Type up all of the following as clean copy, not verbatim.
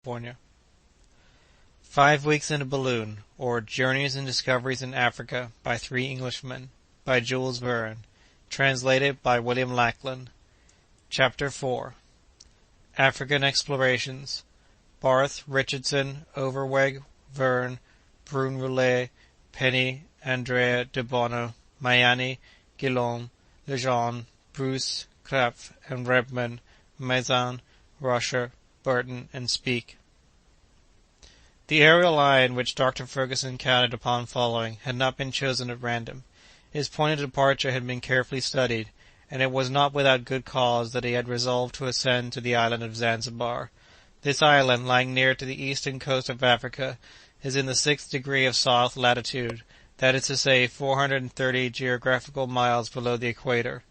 California. 5 Weeks in a Balloon, or Journeys and Discoveries in Africa by Three Englishmen, by Jules Verne. Translated by William Lackland. Chapter 4. African Explorations. Barth, Richardson, Overweg, Verne, Brun-Roulet, Penny, Andrea de Bono, Mayani, Guillaume, Lejeune, Bruce, Krapf, and Rebman, Maizan, Roscher, Burton, and Speke. The aerial line which Dr. Ferguson counted upon following had not been chosen at random. His point of departure had been carefully studied, and it was not without good cause that he had resolved to ascend to the island of Zanzibar. This island, lying near to the eastern coast of Africa, is in the 6th degree of south latitude, that is to say 430 geographical miles below the equator.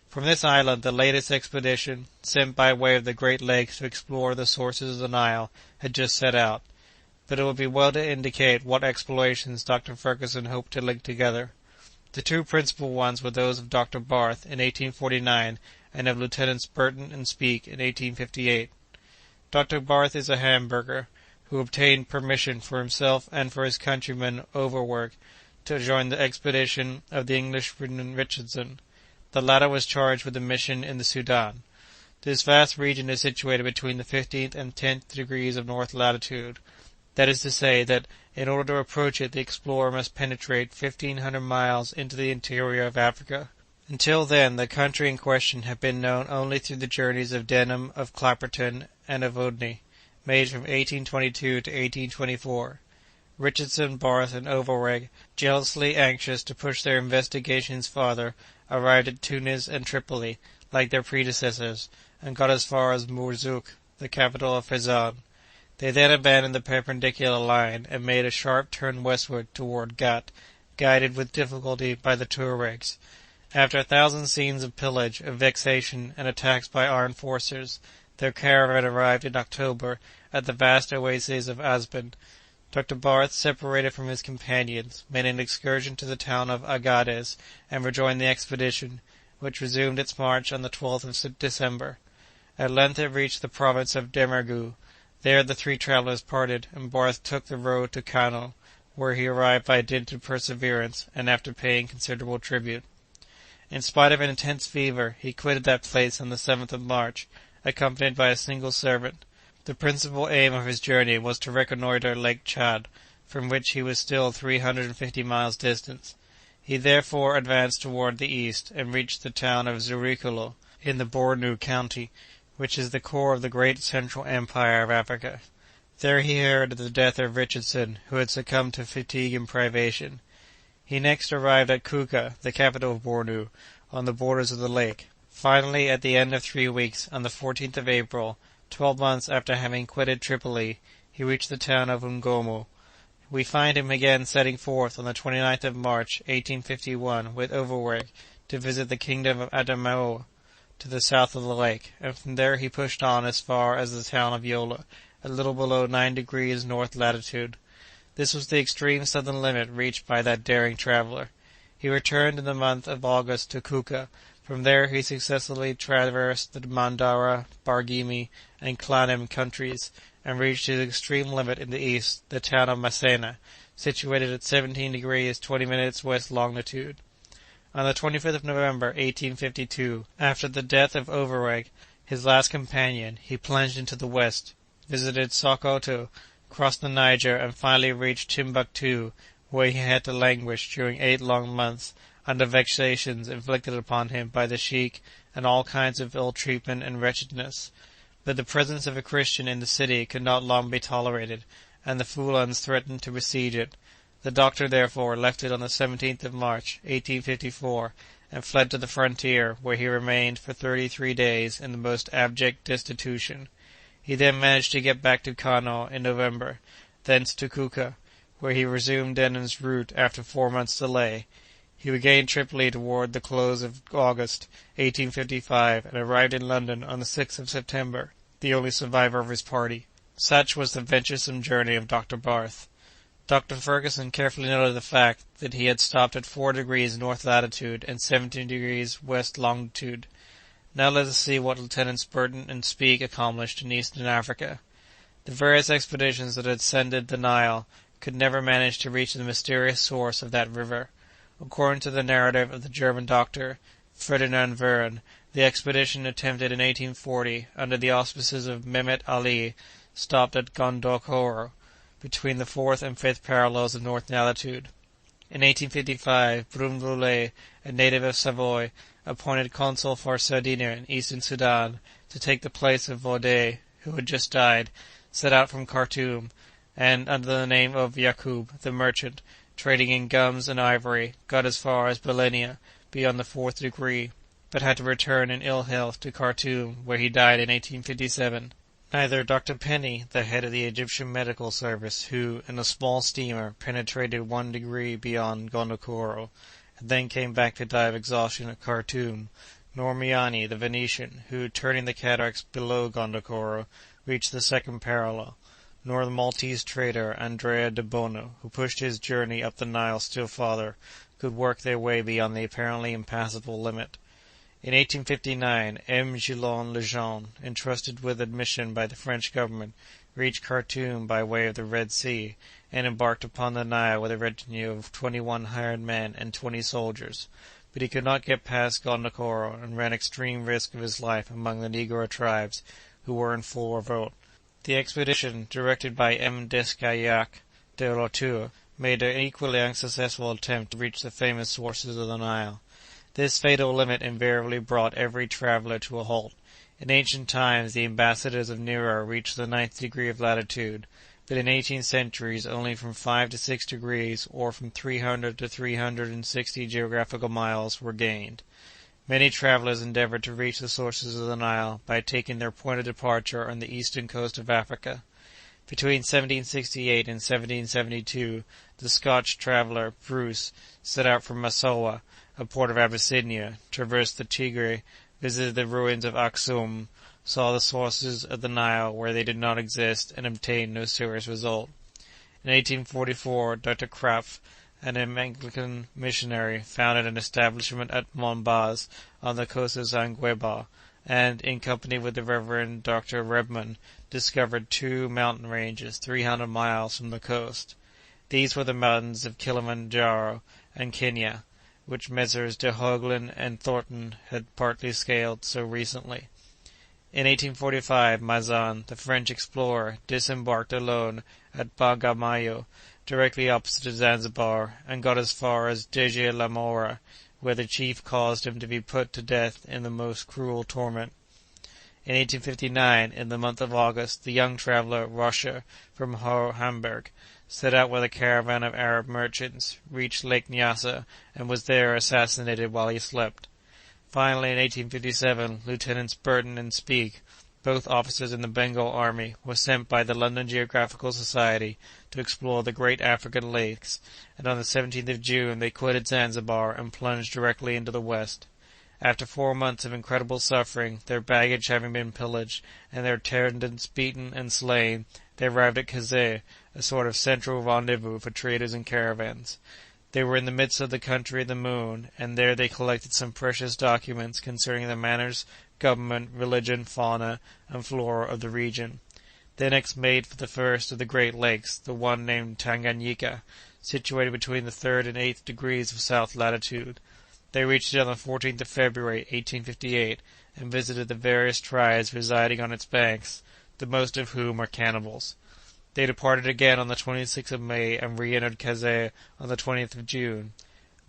From this island the latest expedition, sent by way of the Great Lakes to explore the sources of the Nile, had just set out. But it would be well to indicate what explorations Dr. Ferguson hoped to link together. The two principal ones were those of Dr. Barth in 1849 and of Lieutenants Burton and Speke in 1858. Dr. Barth is a Hamburger, who obtained permission for himself and for his countryman Overweg to join the expedition of the Englishman Richardson. The latter was charged with a mission in the Sudan. This vast region is situated between the 15th and 10th degrees of north latitude. That is to say that, in order to approach it, the explorer must penetrate 1,500 miles into the interior of Africa. Until then, the country in question had been known only through the journeys of Denham, of Clapperton, and of Odney, made from 1822 to 1824. Richardson, Barth, and Overweg, jealously anxious to push their investigations farther, arrived at Tunis and Tripoli, like their predecessors, and got as far as Mourzouk, the capital of Fezzan. They then abandoned the perpendicular line and made a sharp turn westward toward Gat, guided with difficulty by the Tuaregs. After 1,000 scenes of pillage, of vexation, and attacks by armed forces, their caravan arrived in October at the vast oasis of Asben. Dr. Barth, separated from his companions, made an excursion to the town of Agadez and rejoined the expedition, which resumed its march on the 12th of December. At length it reached the province of Demergou. There the three travelers parted, and Barth took the road to Kano, where he arrived by dint of perseverance, and after paying considerable tribute. In spite of an intense fever, he quitted that place on the 7th of March, accompanied by a single servant. The principal aim of his journey was to reconnoitre Lake Chad, from which he was still 350 miles distant. He therefore advanced toward the east, and reached the town of Zurikolo, in the Bornu county, which is the core of the great central empire of Africa. There he heard of the death of Richardson, who had succumbed to fatigue and privation. He next arrived at Kuka, the capital of Bornu, on the borders of the lake. Finally, at the end of 3 weeks, on the 14th of April, 12 months after having quitted Tripoli, he reached the town of Ngomo. We find him again setting forth on the 29th of March, 1851, with Overweg, to visit the kingdom of Adamaoa, to the south of the lake, and from there he pushed on as far as the town of Yola, a little below 9 degrees north latitude. This was the extreme southern limit reached by that daring traveler. He returned in the month of August to Kuka. From there he successfully traversed the Mandara, Bargimi, and Klanem countries, and reached his extreme limit in the east, the town of Masena, situated at 17 degrees 20 minutes west longitude. On the 25th of November, 1852, after the death of Overweg, his last companion, he plunged into the west, visited Sokoto, crossed the Niger, and finally reached Timbuktu, where he had to languish during 8 long months, under vexations inflicted upon him by the sheik and all kinds of ill treatment and wretchedness. But the presence of a Christian in the city could not long be tolerated, and the Fulans threatened to besiege it. The doctor, therefore, left it on the 17th of March, 1854, and fled to the frontier, where he remained for 33 days in the most abject destitution. He then managed to get back to Kano in November, thence to Kuka, where he resumed Denham's route after 4 months' delay. He regained Tripoli toward the close of August, 1855, and arrived in London on the 6th of September, the only survivor of his party. Such was the venturesome journey of Dr. Barth. Dr. Ferguson carefully noted the fact that he had stopped at 4 degrees north latitude and 17 degrees west longitude. Now let us see what Lieutenants Burton and Speke accomplished in eastern Africa. The various expeditions that had ascended the Nile could never manage to reach the mysterious source of that river. According to the narrative of the German doctor, Ferdinand Verne, the expedition attempted in 1840, under the auspices of Mehemet Ali, stopped at Gondokoro, between the fourth and fifth parallels of north latitude. In 1855, Brun Brulé, a native of Savoy, appointed consul for Sardinia in eastern Sudan, to take the place of Vaudey, who had just died, set out from Khartoum, and, under the name of Yakub, the merchant, trading in gums and ivory, got as far as Belenia, beyond the fourth degree, but had to return in ill health to Khartoum, where he died in 1857. Neither Dr. Penny, the head of the Egyptian medical service, who, in a small steamer, penetrated 1 degree beyond Gondokoro, and then came back to die of exhaustion at Khartoum, nor Miani, the Venetian, who, turning the cataracts below Gondokoro, reached the second parallel, nor the Maltese trader Andrea de Bono, who pushed his journey up the Nile still farther, could work their way beyond the apparently impassable limit. In 1859, M. Gillon Lejeune, entrusted with admission by the French government, reached Khartoum by way of the Red Sea, and embarked upon the Nile with a retinue of 21 hired men and 20 soldiers. But he could not get past Gondokoro, and ran extreme risk of his life among the Negro tribes, who were in full revolt. The expedition, directed by M. Descaillac de Lauture, made an equally unsuccessful attempt to reach the famous sources of the Nile. This fatal limit invariably brought every traveler to a halt. In ancient times the ambassadors of Nero reached the 9th degree of latitude, but in 18 centuries only from 5 to 6 degrees, or from 300 to 360 geographical miles, were gained. Many travelers endeavored to reach the sources of the Nile by taking their point of departure on the eastern coast of Africa. Between 1768 and 1772, the Scotch traveler Bruce set out from Massawa, a port of Abyssinia, traversed the Tigre, visited the ruins of Aksum, saw the sources of the Nile where they did not exist, and obtained no serious result. In 1844, Dr. Krapf, an Anglican missionary, founded an establishment at Mombaz, on the coast of Zanguebar, and, in company with the Reverend Dr. Rebman, discovered 2 mountain ranges 300 miles from the coast. These were the mountains of Kilimanjaro and Kenya, which Messrs. de Hoagland and Thornton had partly scaled so recently. In 1845, Mazan, the French explorer, disembarked alone at Bagamoyo, directly opposite Zanzibar, and got as far as Deje la Mora, where the chief caused him to be put to death in the most cruel torment. In 1859, in the month of August, the young traveler Roscher, from Hamburg, set out with a caravan of Arab merchants, reached Lake Nyassa, and was there assassinated while he slept. Finally, in 1857, Lieutenants Burton and Speke, both officers in the Bengal Army, were sent by the London Geographical Society to explore the great African lakes, and on the 17th of June they quitted Zanzibar and plunged directly into the west. After 4 months of incredible suffering, their baggage having been pillaged, and their attendants beaten and slain, they arrived at Kazeh, a sort of central rendezvous for traders and caravans. They were in the midst of the country of the moon, and there they collected some precious documents concerning the manners, government, religion, fauna, and flora of the region. They next made for the first of the Great Lakes, the one named Tanganyika, situated between the 3rd and 8th degrees of south latitude. They reached it on the 14th of February, 1858, and visited the various tribes residing on its banks, the most of whom are cannibals. They departed again on the 26th of May and re-entered Kazeh on the 20th of June.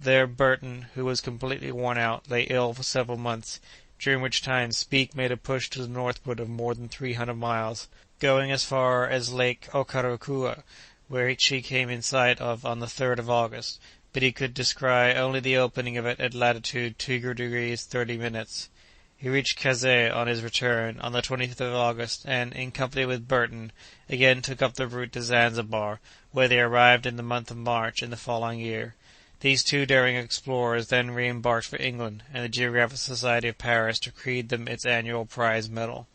There Burton, who was completely worn out, lay ill for several months, during which time Speke made a push to the northward of more than 300 miles, going as far as Lake Okarakua, where she came in sight of on the 3rd of August, but he could descry only the opening of it at latitude 2 degrees 30 minutes. He reached Kazeh on his return on the 20th of August, and, in company with Burton, again took up the route to Zanzibar, where they arrived in the month of March in the following year. These 2 daring explorers then re-embarked for England, and the Geographical Society of Paris decreed them its annual prize medal.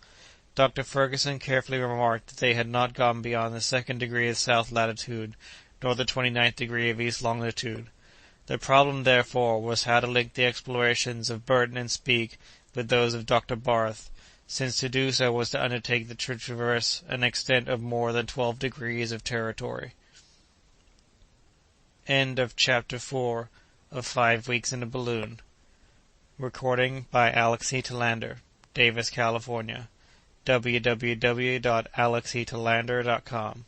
Dr. Ferguson carefully remarked that they had not gone beyond the 2nd degree of south latitude, nor the 29th degree of east longitude. The problem, therefore, was how to link the explorations of Burton and Speke with those of Dr. Barth, since to do so was to undertake to traverse an extent of more than 12 degrees of territory. End of Chapter 4 of 5 Weeks in a Balloon. Recording by Alex E. Talander, Davis, California. www.alexetalander.com